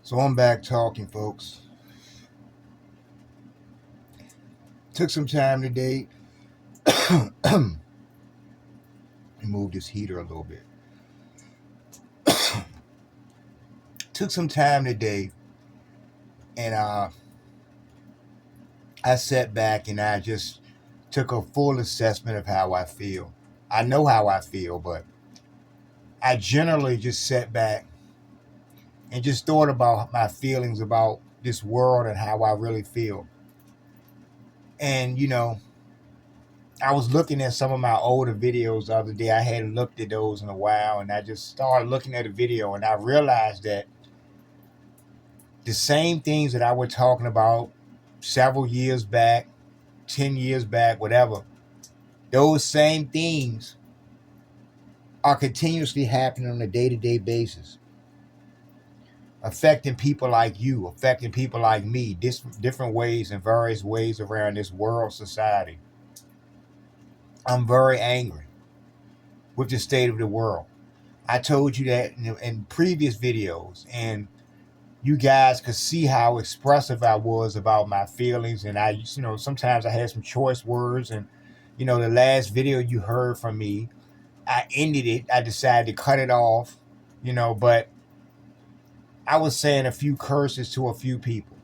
So I'm back talking, folks. Took some time today to move this heater a little bit. Took some time today, and I sat back and I just took a full assessment of how I feel. I know how I feel, but I generally just sat back and just thought about my feelings about this world and how I really feel. And I was looking at some of my older videos the other day. I hadn't looked at those in a while, and I just started looking at a video, and I realized that the same things that I was talking about several years back, 10 years back, whatever, those same things are continuously happening on a day-to-day basis, affecting people like you, affecting people like me, different ways and various ways around this world society. I'm very angry with the state of the world. I told you that in previous videos, and you guys could see how expressive I was about my feelings. And sometimes I had some choice words. And, the last video you heard from me, I ended it. I decided to cut it off, but I was saying a few curses to a few people.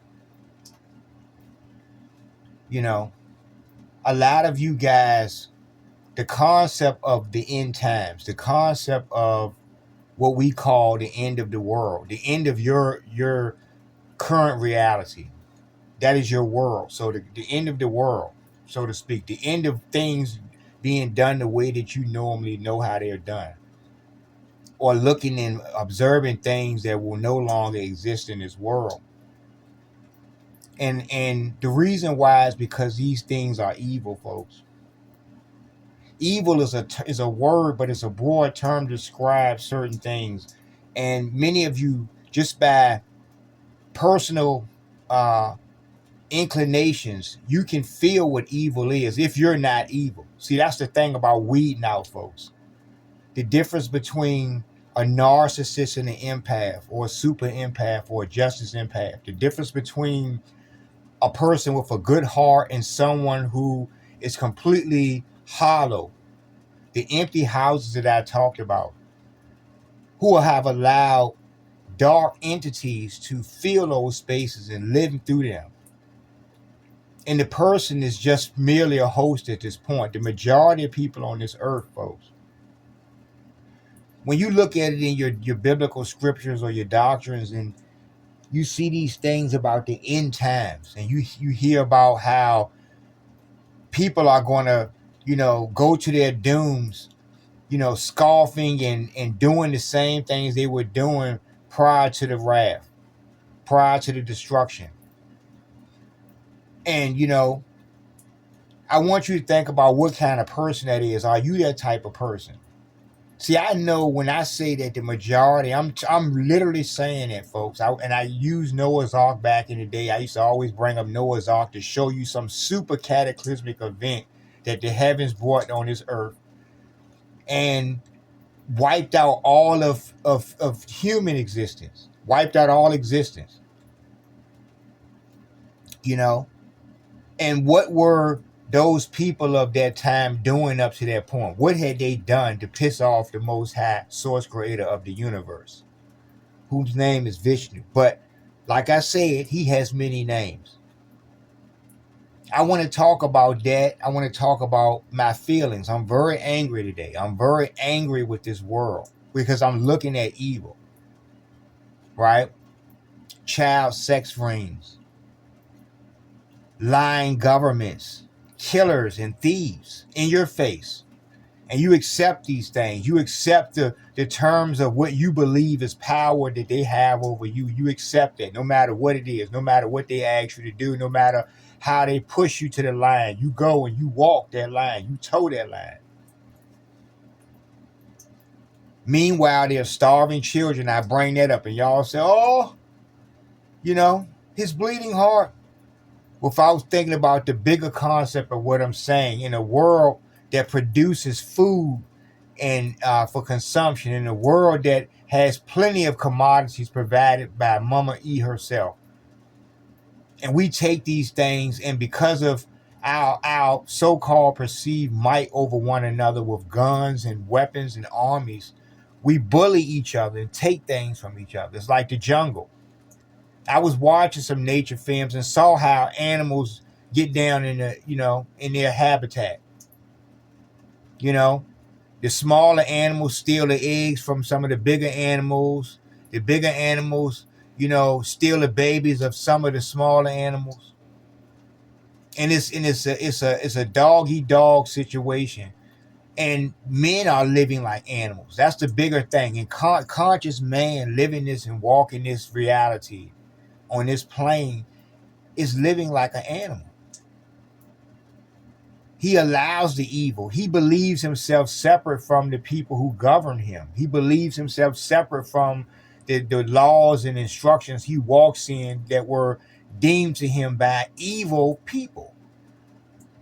A lot of you guys, the concept of the end times, the concept of what we call the end of the world, the end of your current reality. That is your world. So the end of the world, so to speak, the end of things being done the way that you normally know how they're done, or looking and observing things that will no longer exist in this world. And the reason why is because these things are evil, folks. Evil is a word, but it's a broad term to describe certain things. And many of you, just by personal inclinations, you can feel what evil is if you're not evil. See, that's the thing about weeding out, folks. The difference between a narcissist and an empath, or a super empath, or a justice empath. The difference between a person with a good heart and someone who is completely hollow. The empty houses that I talked about, who have allowed dark entities to fill those spaces and living through them. And the person is just merely a host at this point. The majority of people on this earth, folks, when you look at it in your biblical scriptures or your doctrines, and you see these things about the end times, and you hear about how people are going to, go to their dooms, scoffing and doing the same things they were doing prior to the wrath, prior to the destruction. And, I want you to think about what kind of person that is. Are you that type of person? See, I know when I say that the majority, I'm literally saying it, folks. I used Noah's Ark back in the day. I used to always bring up Noah's Ark to show you some super cataclysmic event that the heavens brought on this earth and wiped out all of human existence, wiped out all existence. And what were those people of that time doing up to that point? What had they done to piss off the Most High source creator of the universe, whose name is Vishnu? But like I said, he has many names. I want to talk about that. I want to talk about my feelings. I'm very angry today. I'm very angry with this world because I'm looking at evil, right? Child sex rings, lying governments, killers and thieves in your face. And you accept these things. You accept the terms of what you believe is power that they have over you. You accept it no matter what it is, no matter what they ask you to do, no matter how they push you to the line. You go and you walk that line. You toe that line. Meanwhile, they're starving children. I bring that up and y'all say, oh, his bleeding heart. Without thinking about the bigger concept of what I'm saying, in a world that produces food and for consumption, in a world that has plenty of commodities provided by Mama E herself. And we take these things, and because of our so-called perceived might over one another with guns and weapons and armies, we bully each other and take things from each other. It's like the jungle. I was watching some nature films and saw how animals get down in in their habitat. You know, the smaller animals steal the eggs from some of the bigger animals. The bigger animals, steal the babies of some of the smaller animals. And it's a dog eat dog situation. And men are living like animals. That's the bigger thing. And conscious man living this and walking this reality on this plane is living like an animal. He allows the evil. He believes himself separate from the people who govern him. He believes himself separate from the laws and instructions he walks in that were deemed to him by evil people.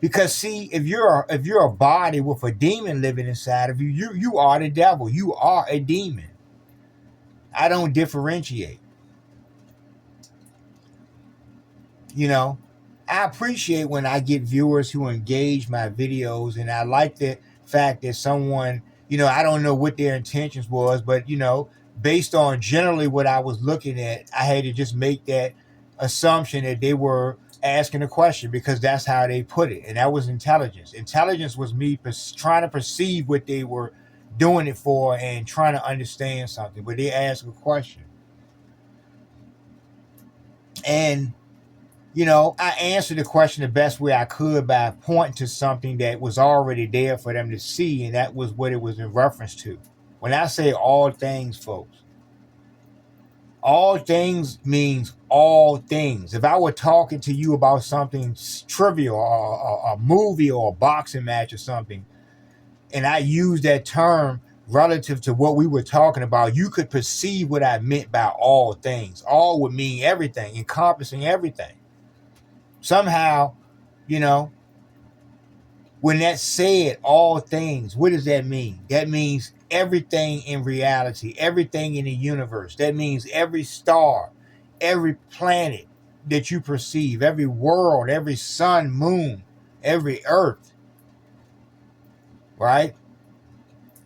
Because see, if you're a body with a demon living inside of you, you are the devil. You are a demon. I don't differentiate. I appreciate when I get viewers who engage my videos, and I like the fact that someone, I don't know what their intentions was, but based on generally what I was looking at, I had to just make that assumption that they were asking a question because that's how they put it, and that was intelligence. Intelligence was me trying to perceive what they were doing it for and trying to understand something, but they asked a question. And I answered the question the best way I could by pointing to something that was already there for them to see, and that was what it was in reference to. When I say all things, folks, all things means all things. If I were talking to you about something trivial, or a movie or a boxing match or something, and I use that term relative to what we were talking about, you could perceive what I meant by all things. All would mean everything, encompassing everything. Somehow, when that's said, all things, what does that mean? That means everything in reality, everything in the universe. That means every star, every planet that you perceive, every world, every sun, moon, every earth, right?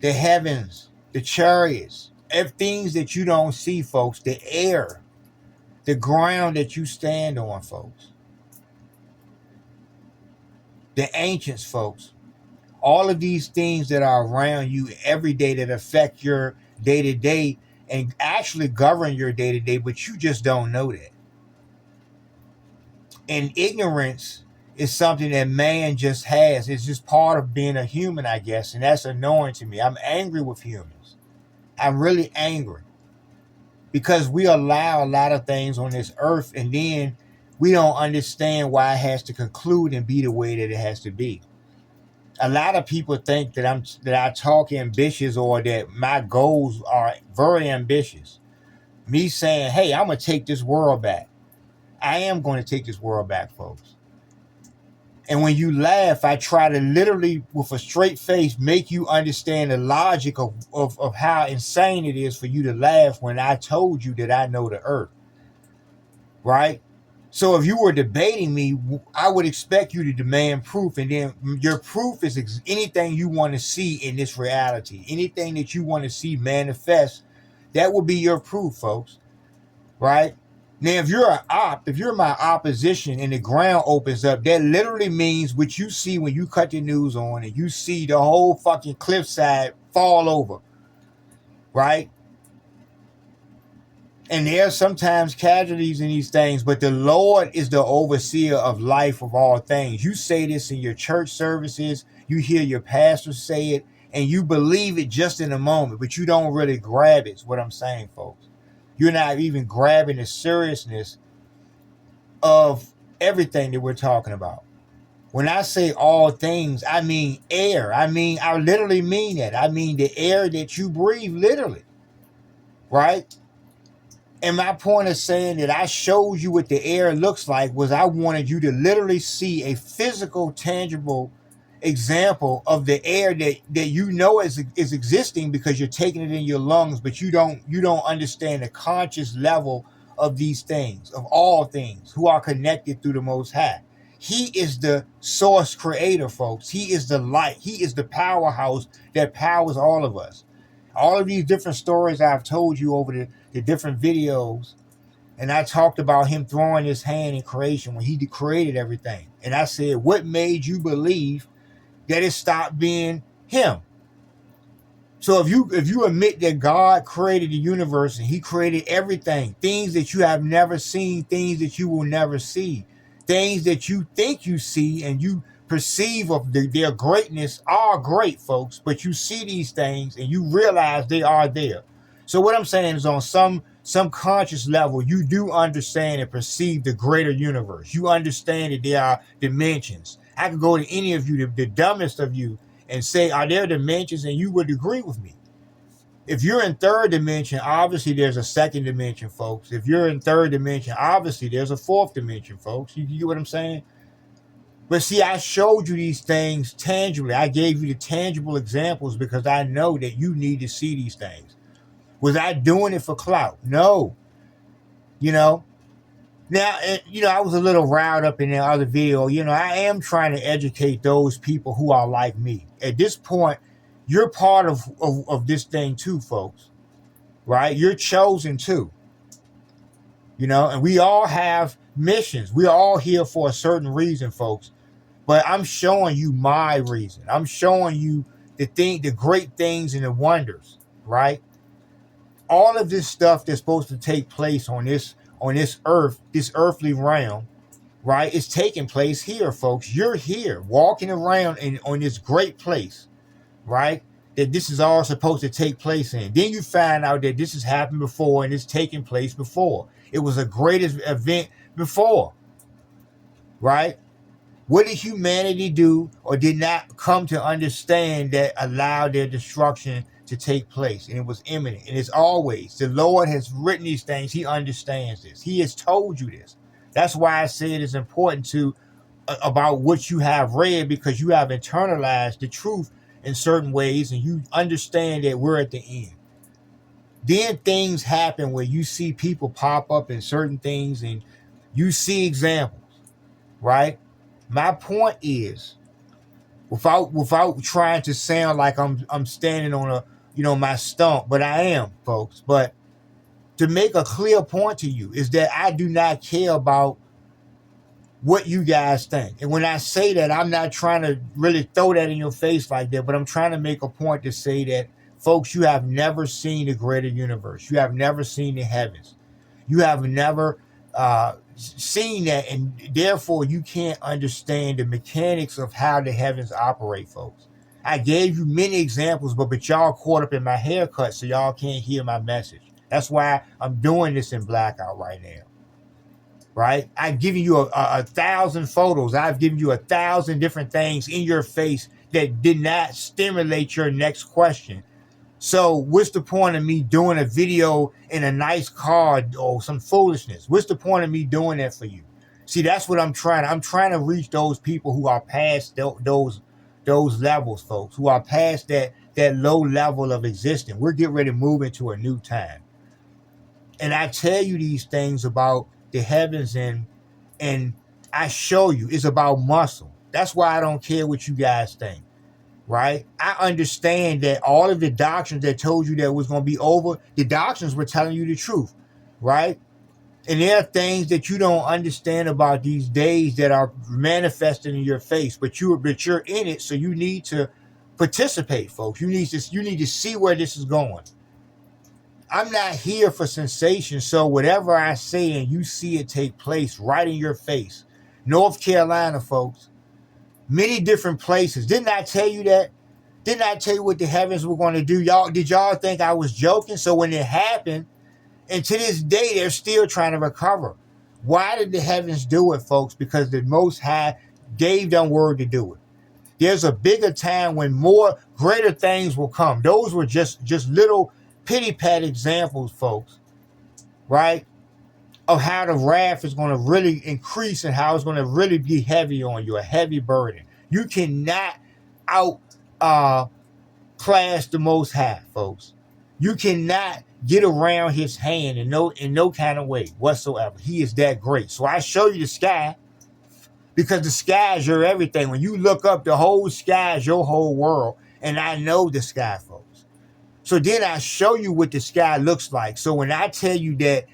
The heavens, the chariots, things that you don't see, folks, the air, the ground that you stand on, folks. The ancients, folks, all of these things that are around you every day that affect your day-to-day and actually govern your day-to-day, but you just don't know that. And ignorance is something that man just has. It's just part of being a human, I guess, and that's annoying to me. I'm angry with humans. I'm really angry because we allow a lot of things on this earth, and then we don't understand why it has to conclude and be the way that it has to be. A lot of people think that I talk ambitious or that my goals are very ambitious. Me saying, hey, I'm going to take this world back. I am going to take this world back, folks. And when you laugh, I try to literally, with a straight face, make you understand the logic of how insane it is for you to laugh when I told you that I know the earth. Right? So if you were debating me, I would expect you to demand proof. And then your proof is anything you want to see in this reality. Anything that you want to see manifest, that will be your proof, folks. Right? Now, if you're my opposition and the ground opens up, that literally means what you see when you cut the news on and you see the whole fucking cliffside fall over. Right? And there are sometimes casualties in these things, but the Lord is the overseer of life of all things. You say this in your church services, you hear your pastor say it, and you believe it just in a moment, but you don't really grab it, is what I'm saying, folks. You're not even grabbing the seriousness of everything that we're talking about. When I say all things, I mean air. I literally mean that. I mean the air that you breathe, literally. Right? And my point of saying that I showed you what the air looks like was I wanted you to literally see a physical, tangible example of the air that you know is existing because you're taking it in your lungs, but you don't understand the conscious level of these things, of all things, who are connected through the Most High. He is the source creator, folks. He is the light. He is the powerhouse that powers all of us. All of these different stories I've told you over the different videos, and I talked about him throwing his hand in creation when he created everything. And I said, what made you believe that it stopped being him? So if you admit that God created the universe and he created everything, things that you have never seen, things that you will never see, things that you think you see and you perceive of their greatness are great, folks, but you see these things and you realize they are there. So what I'm saying is on some conscious level, you do understand and perceive the greater universe. You understand that there are dimensions. I could go to any of you, the dumbest of you, and say, are there dimensions? And you would agree with me. If you're in third dimension, obviously there's a second dimension, folks. If you're in third dimension, obviously there's a fourth dimension, folks. You get what I'm saying? But see, I showed you these things tangibly. I gave you the tangible examples because I know that you need to see these things. Was I doing it for clout? No. Now, I was a little riled up in the other video. I am trying to educate those people who are like me. At this point, you're part of this thing too, folks. Right? You're chosen too. And we all have missions. We're all here for a certain reason, folks. But I'm showing you my reason. I'm showing you the great things and the wonders, right? All of this stuff that's supposed to take place on this earth, this earthly realm, right? It's taking place here, folks. You're here walking around on this great place, right? That this is all supposed to take place in. Then you find out that this has happened before and it's taken place before. It was a great event before, right? What did humanity do or did not come to understand that allowed their destruction to take place? And it was imminent. And it's always, the Lord has written these things. He understands this. He has told you this. That's why I say it is important about what you have read, because you have internalized the truth in certain ways and you understand that we're at the end. Then things happen where you see people pop up in certain things and you see examples, right? My point is, without trying to sound like I'm standing on my stump, but I am, folks. But to make a clear point to you is that I do not care about what you guys think. And when I say that, I'm not trying to really throw that in your face like that, but I'm trying to make a point to say that, folks, you have never seen the greater universe. You have never seen the heavens. You have never seen that, and therefore you can't understand the mechanics of how the heavens operate, folks. I gave you many examples, but y'all caught up in my haircut, so y'all can't hear my message. That's why I'm doing this in blackout right now, right? I've given you a 1,000 photos. I've given you 1,000 different things in your face that did not stimulate your next question. So what's the point of me doing a video in a nice car or some foolishness? What's the point of me doing that for you? See, that's what I'm trying. I'm trying to reach those people who are past those levels, folks, who are past that low level of existence. We're getting ready to move into a new time. And I tell you these things about the heavens and I show you it's about muscle. That's why I don't care what you guys think. Right? I understand that all of the doctrines that told you that was going to be over, the doctrines were telling you the truth, right? And there are things that you don't understand about these days that are manifested in your face, but you're in it, so you need to participate, folks. You need to see where this is going. I'm not here for sensation, so whatever I say and you see it take place right in your face. North Carolina, folks. Many different places. Didn't I tell you that? Didn't I tell you what the heavens were going to do? Did y'all think I was joking? So when it happened, and to this day, they're still trying to recover. Why did the heavens do it, folks? Because the Most High gave them word to do it. There's a bigger time when more greater things will come. Those were just little pity-pat examples, folks, right? Of how the wrath is going to really increase and how it's going to really be heavy on you, a heavy burden. You cannot out class the Most High, folks. You cannot get around his hand in no kind of way whatsoever. He is that great. So I show you the sky because the sky is your everything. When you look up, the whole sky is your whole world. And I know the sky, folks. So then I show you what the sky looks like. So when I tell you that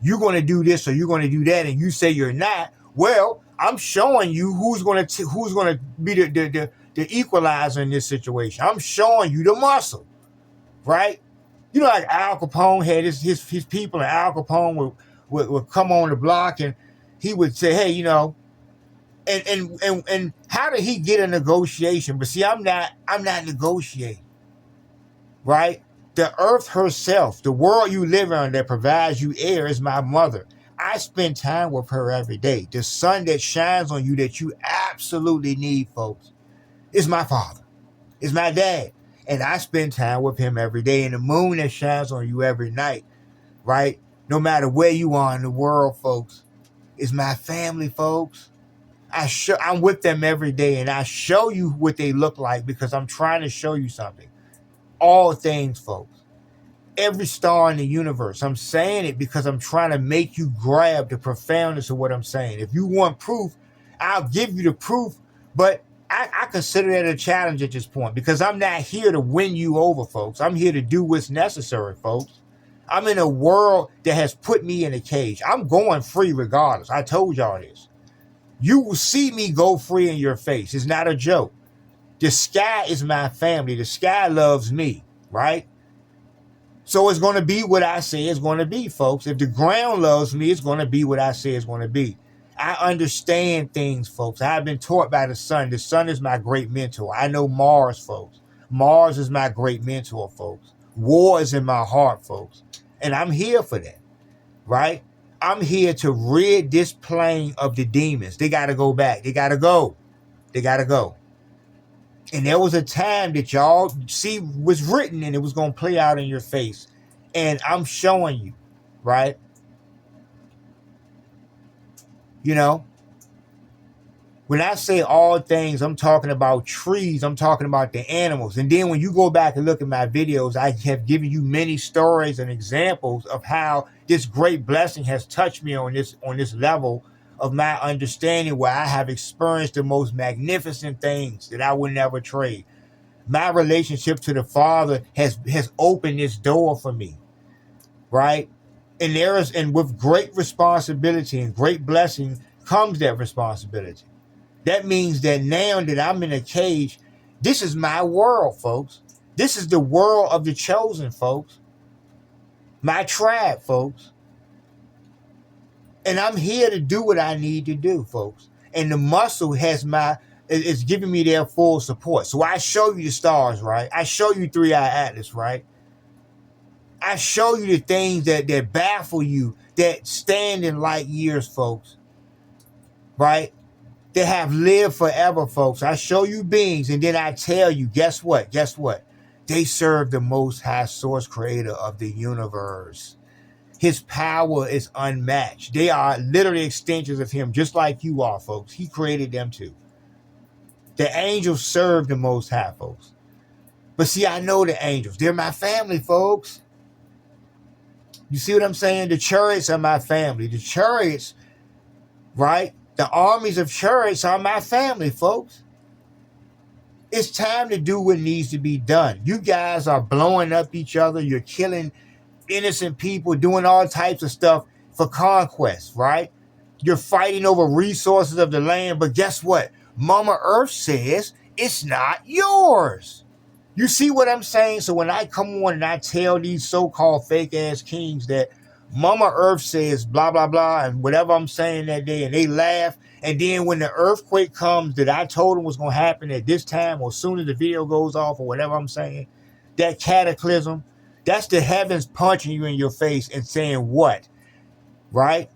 you're going to do this or you're going to do that and you say you're not, well, I'm showing you who's going to be the equalizer in this situation. I'm showing you the muscle, right? You know, like Al Capone had his people, and Al Capone would come on the block and he would say, hey, you know, and how did he get a negotiation? But see, I'm not negotiating, right? The earth herself, the world you live on that provides you air is my mother. I spend time with her every day. The sun that shines on you that you absolutely need, folks, is my father, is my dad. And I spend time with him every day. And the moon that shines on you every night, right? No matter where you are in the world, folks, is my family, folks. I'm with them every day, and I show you what they look like because I'm trying to show you something. All things, folks. Every star in the universe. I'm saying it because I'm trying to make you grab the profoundness of what I'm saying. If you want proof, I'll give you the proof, but I consider that a challenge at this point because I'm not here to win you over, folks. I'm here to do what's necessary, folks. I'm in a world that has put me in a cage. I'm going free regardless. I told y'all this. You will see me go free in your face. It's not a joke. The sky is my family. The sky loves me, right? So it's going to be what I say it's going to be, folks. If the ground loves me, it's going to be what I say it's going to be. I understand things, folks. I've been taught by the sun. The sun is my great mentor. I know Mars, folks. Mars is my great mentor, folks. War is in my heart, folks. And I'm here for that, right? I'm here to rid this plane of the demons. They got to go back. They got to go. They got to go. And there was a time that y'all see was written and it was going to play out in your face. And I'm showing you, right? You know, when I say all things, I'm talking about trees. I'm talking about the animals. And then when you go back and look at my videos, I have given you many stories and examples of how this great blessing has touched me on this level of my understanding, where I have experienced the most magnificent things that I would never trade. My relationship to the Father has opened this door for me, right? And with great responsibility and great blessing comes that responsibility. That means that now that I'm in a cage, this is my world, folks. This is the world of the chosen, folks. My tribe, folks. And I'm here to do what I need to do, folks. And the muscle is giving me their full support. So I show you the stars, right? I show you Three Eye Atlas, right? I show you the things that baffle you, that stand in light years, folks. Right? They have lived forever, folks. I show you beings, and then I tell you, guess what? Guess what? They serve the Most High Source Creator of the universe. His power is unmatched. They are literally extensions of him, just like you are, folks. He created them too. The angels serve the Most High, folks. But see, I know the angels. They're my family, folks. You see what I'm saying? The chariots are my family. The chariots, right? The armies of chariots are my family, folks. It's time to do what needs to be done. You guys are blowing up each other. You're killing innocent people, doing all types of stuff for conquest, right? You're fighting over resources of the land, but guess what? Mama Earth says it's not yours. You see what I'm saying? So when I come on and I tell these so-called fake-ass kings that Mama Earth says blah, blah, blah, and whatever I'm saying that day, and they laugh, and then when the earthquake comes that I told them was going to happen at this time, or as soon as the video goes off, or whatever I'm saying, that cataclysm, that's the heavens punching you in your face and saying what, right?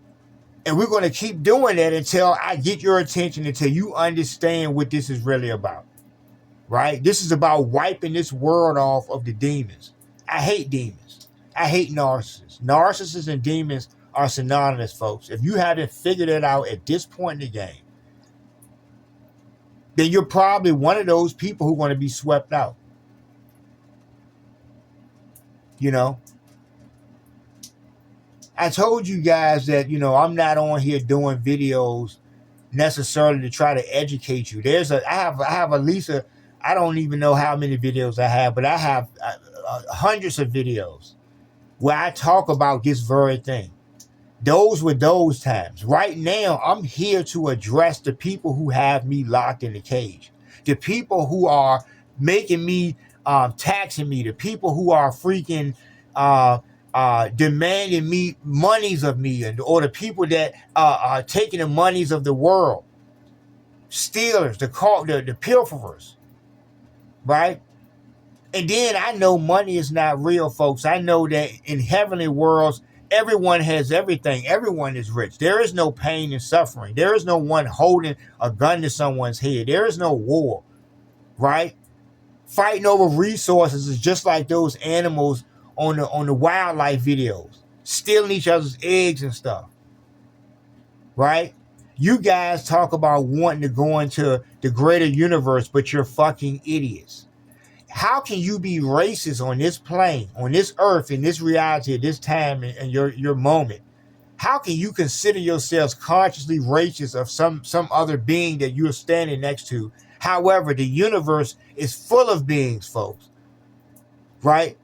And we're going to keep doing that until I get your attention, until you understand what this is really about, right? This is about wiping this world off of the demons. I hate demons. I hate narcissists. Narcissists and demons are synonymous, folks. If you haven't figured it out at this point in the game, then you're probably one of those people who want to be swept out. You know, I told you guys that, I'm not on here doing videos necessarily to try to educate you. I have at least I don't even know how many videos I have, but I have hundreds of videos where I talk about this very thing. Those were those times. Right now, I'm here to address the people who have me locked in the cage. The people who are making me, taxing me. The people who are freaking demanding me monies of me, or the people that are taking the monies of the world. Stealers, the pilferers, right? And then I know money is not real, folks. I know that in heavenly worlds, everyone has everything. Everyone is rich. There is no pain and suffering. There is no one holding a gun to someone's head. There is no war, right? Fighting over resources is just like those animals on the wildlife videos, stealing each other's eggs and stuff, right? You guys talk about wanting to go into the greater universe, but you're fucking idiots. How can you be racist on this plane, on this earth, in this reality, at this time, and your moment? How can you consider yourselves consciously racist of some other being that you're standing next to? However, the universe is full of beings, folks. Right?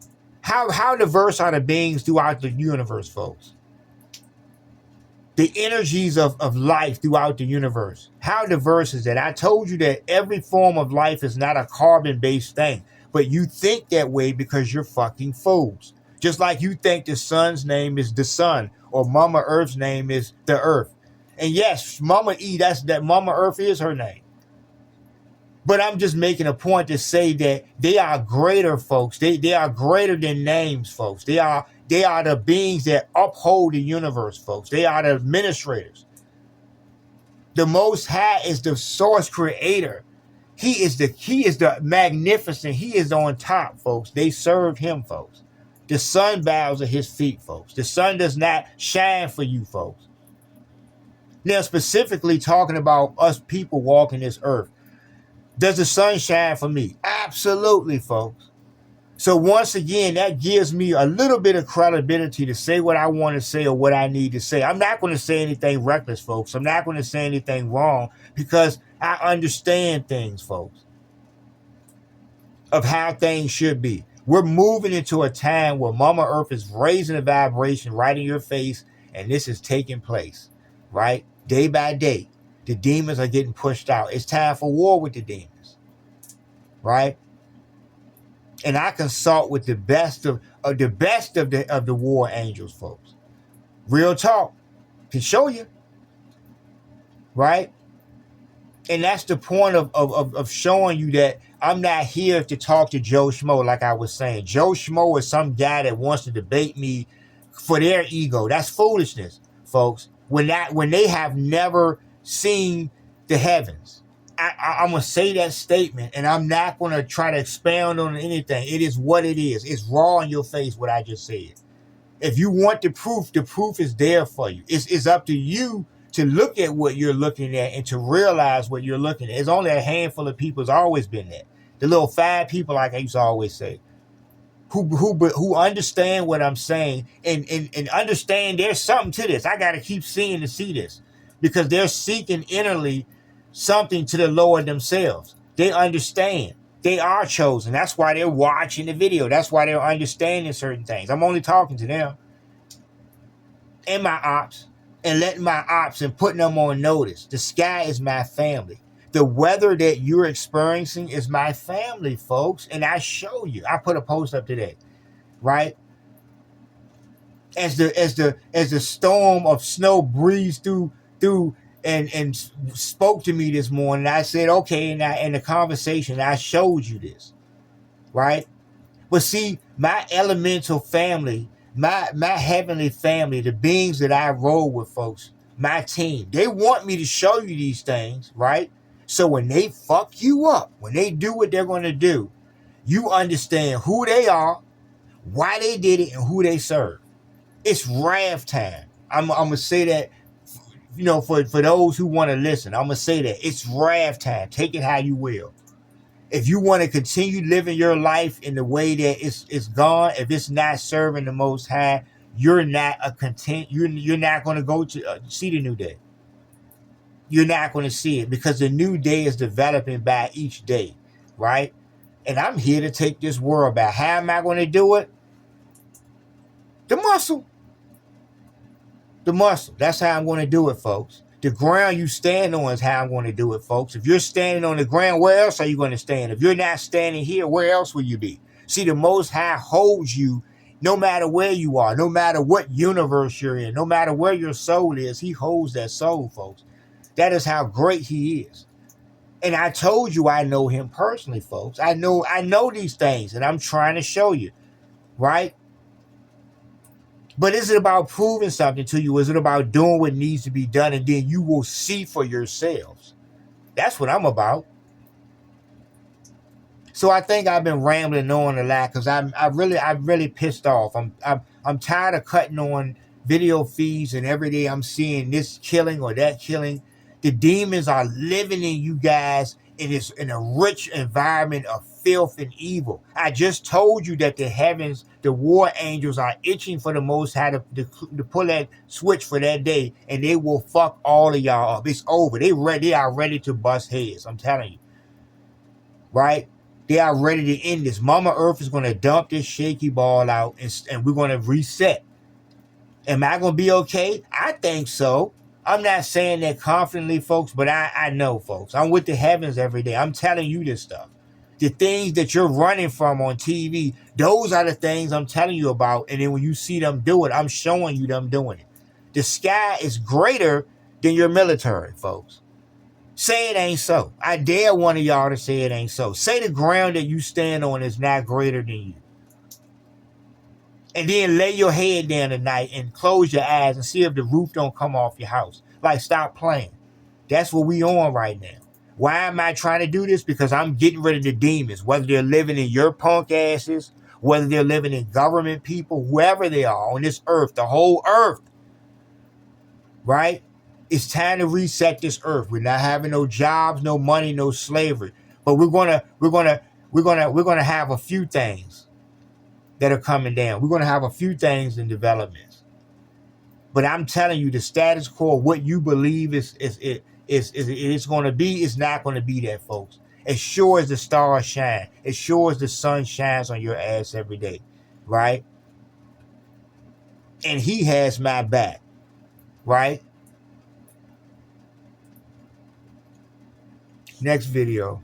How diverse are the beings throughout the universe, folks? The energies of life throughout the universe. How diverse is that? I told you that every form of life is not a carbon-based thing. But you think that way because you're fucking fools. Just like you think the sun's name is the sun, or Mama Earth's name is the earth. And yes, Mama E, that Mama Earth is her name. But I'm just making a point to say that they are greater, folks. They are greater than names, folks. They are the beings that uphold the universe, folks. They are the administrators. The Most High is the source creator. He is the magnificent. He is on top, folks. They serve him, folks. The sun bows at his feet, folks. The sun does not shine for you, folks. Now, specifically talking about us people walking this earth, does the sun shine for me? Absolutely, folks. So once again, that gives me a little bit of credibility to say what I want to say or what I need to say. I'm not going to say anything reckless, folks. I'm not going to say anything wrong because I understand things, folks, of how things should be. We're moving into a time where Mama Earth is raising the vibration right in your face, and this is taking place, right? Day by day, the demons are getting pushed out. It's time for war with the demons, right? And I consult with the best of the war angels, folks. Real talk. Can show you. Right? And that's the point of showing you that I'm not here to talk to Joe Schmo, like I was saying. Joe Schmo is some guy that wants to debate me for their ego. That's foolishness, folks. When they have never seen the heavens. I'm going to say that statement, and I'm not going to try to expound on anything. It is what it is. It's raw in your face, what I just said. If you want the proof is there for you. It's up to you to look at what you're looking at and to realize what you're looking at. It's only a handful of people. It's always been that. The little 5 people, like I used to always say, who understand what I'm saying and understand there's something to this. I got to keep seeing to see this because they're seeking innerly something to the Lord themselves. They understand. They are chosen. That's why they're watching the video. That's why they're understanding certain things. I'm only talking to them and my ops and letting my ops and putting them on notice. The sky is my family. The weather that you're experiencing is my family, folks. And I show you. I put a post up today, right? As the storm of snow breezed through and spoke to me this morning, I said, okay, and in the conversation, I showed you this, right? But see, my elemental family, my heavenly family, the beings that I roll with, folks, my team, they want me to show you these things, right? So when they fuck you up, when they do what they're going to do, you understand who they are, why they did it, and who they serve. It's wrath time. I'm going to say that for those who want to listen, I'm gonna say that it's wrath time. Take it how you will. If you want to continue living your life in the way that it's gone, if it's not serving the Most High, you're not a content. You're not going to go to see the new day. You're not going to see it because the new day is developing by each day, right? And I'm here to take this world back. How am I going to do it? The muscle. The muscle. That's how I'm going to do it, folks. The ground you stand on is how I'm going to do it, folks. If you're standing on the ground, where else are you going to stand? If you're not standing here, where else will you be? See, the Most High holds you no matter where you are, no matter what universe you're in, no matter where your soul is, he holds that soul, folks. That is how great he is. And I told you I know him personally, folks. I know these things, and I'm trying to show you, right? But is it about proving something to you? Is it about doing what needs to be done, and then you will see for yourselves? That's what I'm about. So I think I've been rambling on a lot because I'm really pissed off. I'm tired of cutting on video feeds, and every day I'm seeing this killing or that killing. The demons are living in you guys in a rich environment of filth and evil. I just told you that the heavens, the war angels are itching for the Most High to pull that switch for that day, and they will fuck all of y'all up. It's over. They are ready to bust heads. I'm telling you. Right? They are ready to end this. Mama Earth is going to dump this shaky ball out, and we're going to reset. Am I going to be okay? I think so. I'm not saying that confidently, folks, but I know, folks. I'm with the heavens every day. I'm telling you this stuff. The things that you're running from on TV, those are the things I'm telling you about. And then when you see them do it, I'm showing you them doing it. The sky is greater than your military, folks. Say it ain't so. I dare one of y'all to say it ain't so. Say the ground that you stand on is not greater than you. And then lay your head down at night and close your eyes and see if the roof don't come off your house. Like, stop playing. That's what we on right now. Why am I trying to do this? Because I'm getting rid of the demons, whether they're living in your punk asses, whether they're living in government people, whoever they are on this earth, the whole earth. Right? It's time to reset this earth. We're not having no jobs, no money, no slavery. But we're gonna have a few things that are coming down. We're gonna have a few things in developments. But I'm telling you, the status quo, what you believe it's going to be, is not going to be that, folks. As sure as the stars shine, as sure as the sun shines on your ass every day, right? And he has my back, right? Next video.